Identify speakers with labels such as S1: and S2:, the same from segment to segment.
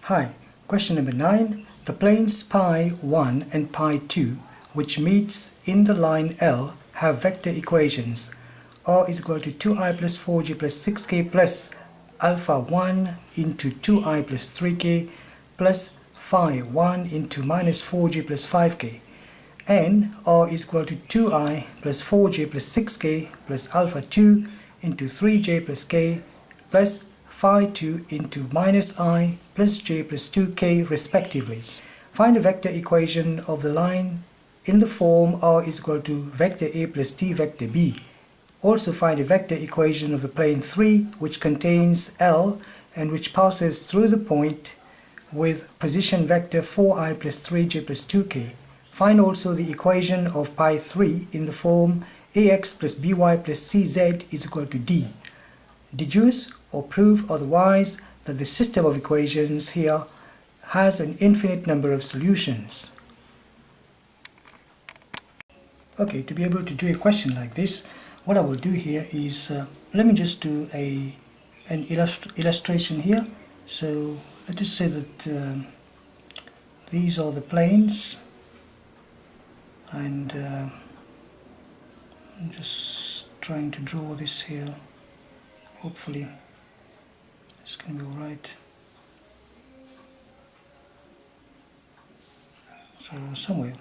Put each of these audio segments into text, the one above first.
S1: Hi, question number 9. The planes pi 1 and pi 2, which meets in the line L, have vector equations. R is equal to 2i plus 4j plus 6k plus alpha 1 into 2i plus 3k plus phi 1 into minus 4j plus 5k. And R is equal to 2i plus 4j plus 6k plus alpha 2 into 3j plus k plus phi 2 into minus I plus j plus 2k respectively. Find the vector equation of the line in the form R is equal to vector A plus t vector B. Also find a vector equation of the plane 3 which contains L and which passes through the point with position vector 4i plus 3j plus 2k. Find also the equation of pi 3 in the form ax plus by plus cz is equal to d. Deduce or prove otherwise that the system of equations here has an infinite number of solutions. Okay, to be able to do a question like this, what I will do here is, let me just do an illustration here. So let us say that these are the planes, and I'm just trying to draw this here. Hopefully it's going to be alright. So somewhere.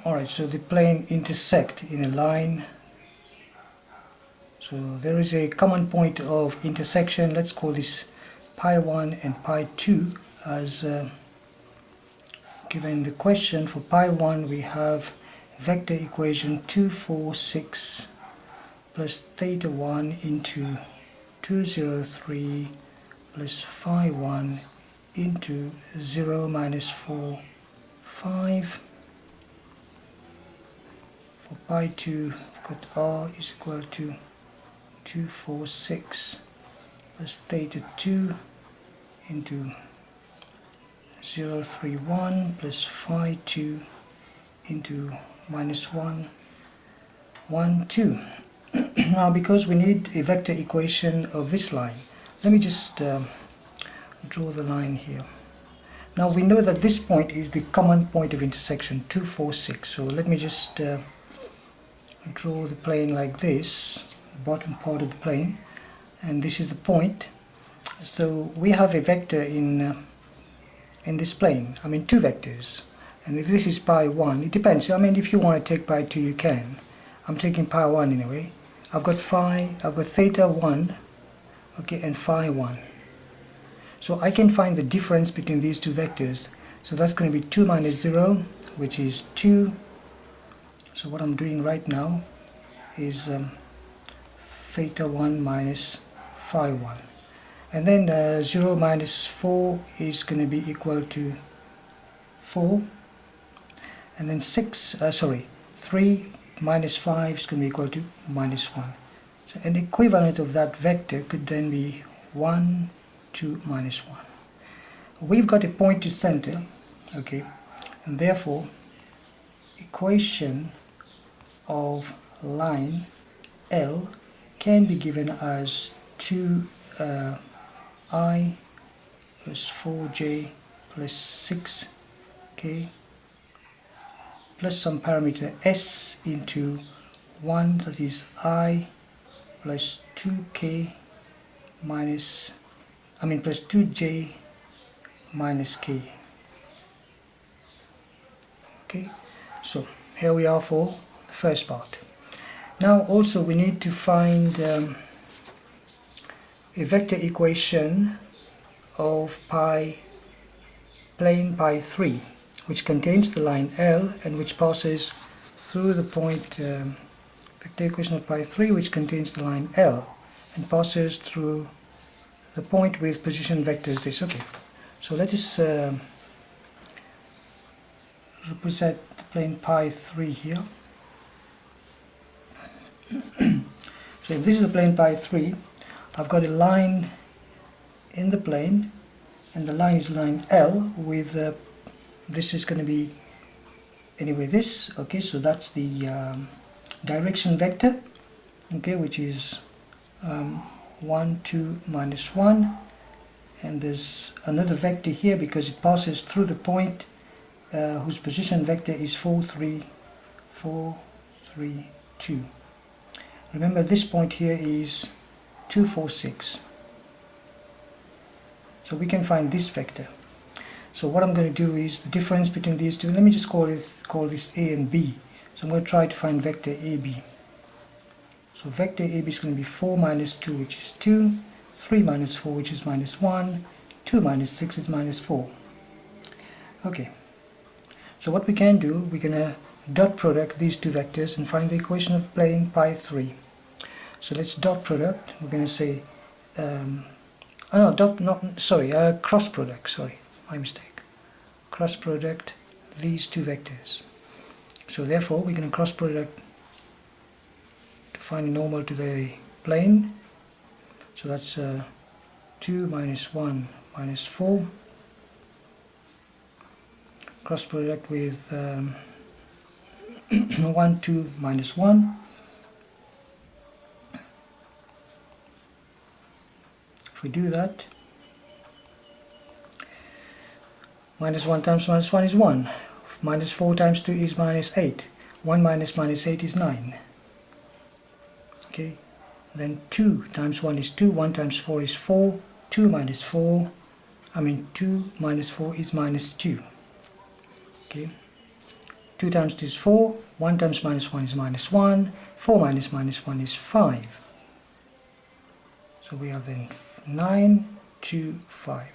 S1: Alright, so the plane intersect in a line. So there is a common point of intersection. Let's call this pi 1 and pi 2 as given the question. For pi 1 we have vector equation 2, 4, 6 plus theta 1 into 2, 0, 3 plus phi 1 into 0 minus 4, 5. For pi 2, we've got R is equal to 2, 4, 6 plus theta 2 into 0, 3, 1 plus phi 2 into minus 1, 1, 2. Now because we need a vector equation of this line, let me just draw the line here. Now we know that this point is the common point of intersection 2, 4, 6. So let me just draw the plane like this, the bottom part of the plane, and this is the point. So we have a vector in this plane, I mean two vectors. And if this is pi 1, it depends. I mean, if you want to take pi 2, you can. I'm taking pi 1 anyway. I've got theta 1, okay, and phi 1. So I can find the difference between these two vectors. So that's going to be 2 minus 0, which is 2. So what I'm doing right now is theta 1 minus phi 1. And then 0 minus 4 is going to be equal to 4. And then 3 minus 5 is going to be equal to minus 1. So an equivalent of that vector could then be 1, 2, minus 1. We've got a point to center, okay, and therefore equation of line L can be given as 2i plus 4j plus 6k plus some parameter s into 1, that is I plus 2k plus 2j minus k. Okay, so here we are for the first part. Now also we need to find a vector equation of plane pi 3, which contains the line L and which passes through the point, vector equation of pi 3 which contains the line L and passes through the point with position vectors this. Okay, so let us represent the plane pi 3 here. So if this is the plane pi 3, I've got a line in the plane, and the line is line L with this is going to be anyway this. Okay, so that's the direction vector, okay, which is 1, 2, minus 1, and there's another vector here because it passes through the point whose position vector is 4, 3, 4, 3, 2. Remember, this point here is 2, 4, 6. So we can find this vector. So what I'm going to do is the difference between these two. Let me just call this A and B. So I'm going to try to find vector AB. So vector AB is going to be 4 minus 2, which is 2, 3 minus 4, which is minus 1, 2 minus 6 is minus 4. Okay. So what we can do, we're going to dot product these two vectors and find the equation of plane pi 3. So let's dot product. We're going to say, cross product, sorry, my mistake. Cross product these two vectors. So therefore, we're going to cross product to find a normal to the plane. So that's 2 minus 1 minus 4. Cross product with 1, 2 minus 1. If we do that, minus 1 times minus 1 is 1. Minus 4 times 2 is minus 8. 1 minus minus 8 is 9. Okay. Then 2 times 1 is 2. 1 times 4 is 4. 2 minus 4 is minus 2. Okay. 2 times 2 is 4. 1 times minus 1 is minus 1. 4 minus minus 1 is 5. So we have then 9, 2, 5.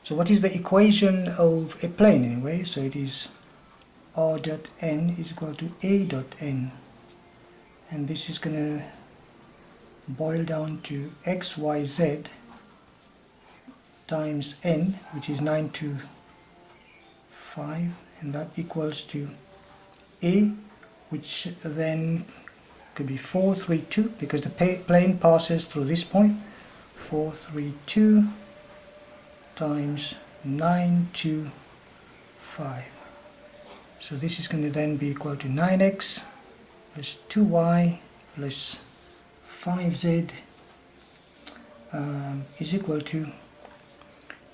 S1: So what is the equation of a plane anyway? So it is r dot n is equal to a dot n. And this is going to boil down to x, y, z times n, which is 9 to 5. And that equals to a, which then could be 4, 3, 2, because the plane passes through this point. 4, 3, 2 times 9, 2, 5. So this is going to then be equal to 9x plus 2y plus 5z is equal to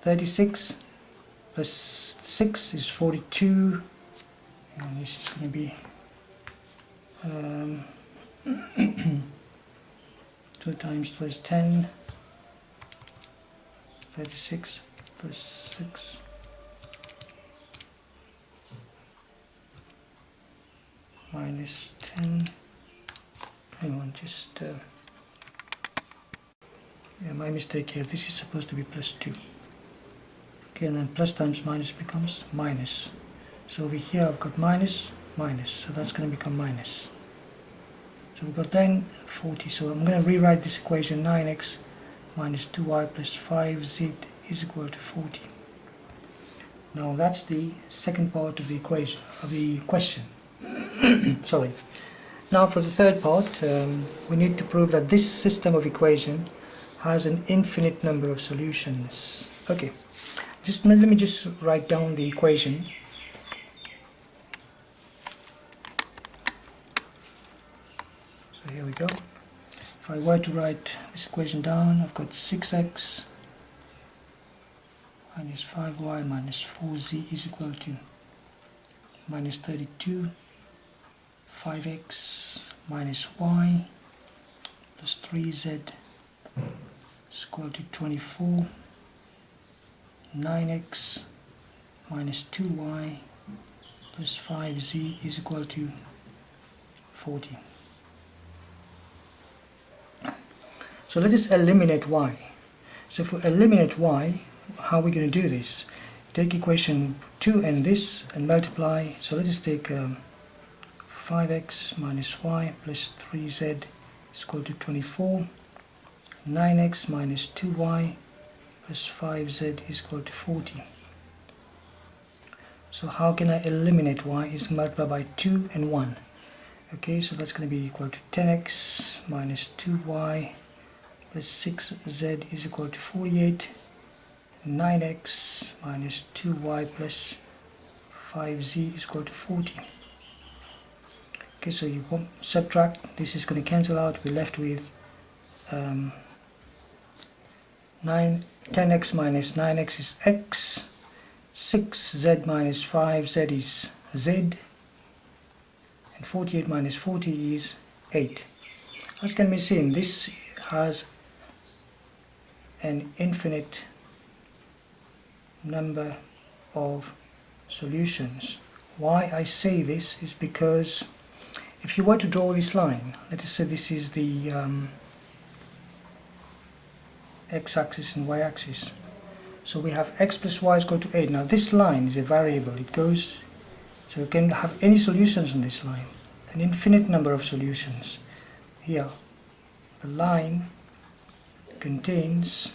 S1: 36 plus 6 is 42, and this is going to be 2 times plus 10, 36 plus 6 minus 10. Hang on, just yeah, my mistake here. This is supposed to be plus 2. Okay, and then plus times minus becomes minus. So over here I've got minus, minus. So that's going to become minus. So we've got then 40. So I'm going to rewrite this equation: 9x minus 2y plus 5z is equal to 40. Now that's the second part of the equation, of the question. Sorry. Now for the third part, we need to prove that this system of equation has an infinite number of solutions. Okay, let me just write down the equation. So here we go. If I were to write this equation down, I've got 6x minus 5y minus 4z is equal to minus 32, 5x minus y plus 3z is equal to 24, 9x minus 2y plus 5z is equal to 40. So let us eliminate y. So if we eliminate y, how are we going to do this? Take equation 2 and this and multiply. So let us take 5x minus y plus 3z is equal to 24. 9x minus 2y plus 5z is equal to 40. So how can I eliminate y? Is multiplied by 2 and 1. Okay, so that's going to be equal to 10x minus 2y plus 6z is equal to 48. 9x minus 2y plus 5z is equal to 40. Okay, so you subtract, this is going to cancel out, we're left with 10x minus 9x is x, 6z minus 5z is z, and 48 minus 40 is 8. As can be seen, this has an infinite number of solutions. Why I say this is because if you were to draw this line, let us say this is the x-axis and y-axis. So we have x plus y is equal to 8. Now this line is a variable. It goes, so you can have any solutions on this line, an infinite number of solutions. Here, the line contains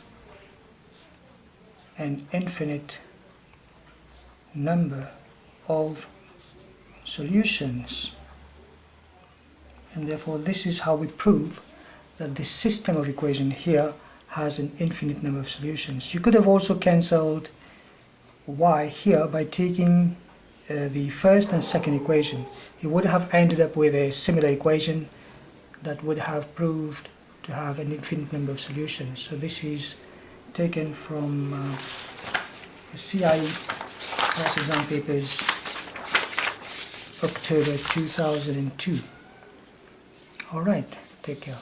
S1: an infinite number of solutions, and therefore this is how we prove that this system of equation here has an infinite number of solutions. You could have also cancelled y here by taking the first and second equation. You would have ended up with a similar equation that would have proved to have an infinite number of solutions. So this is taken from the CIE class exam papers, October 2002. Alright, take care.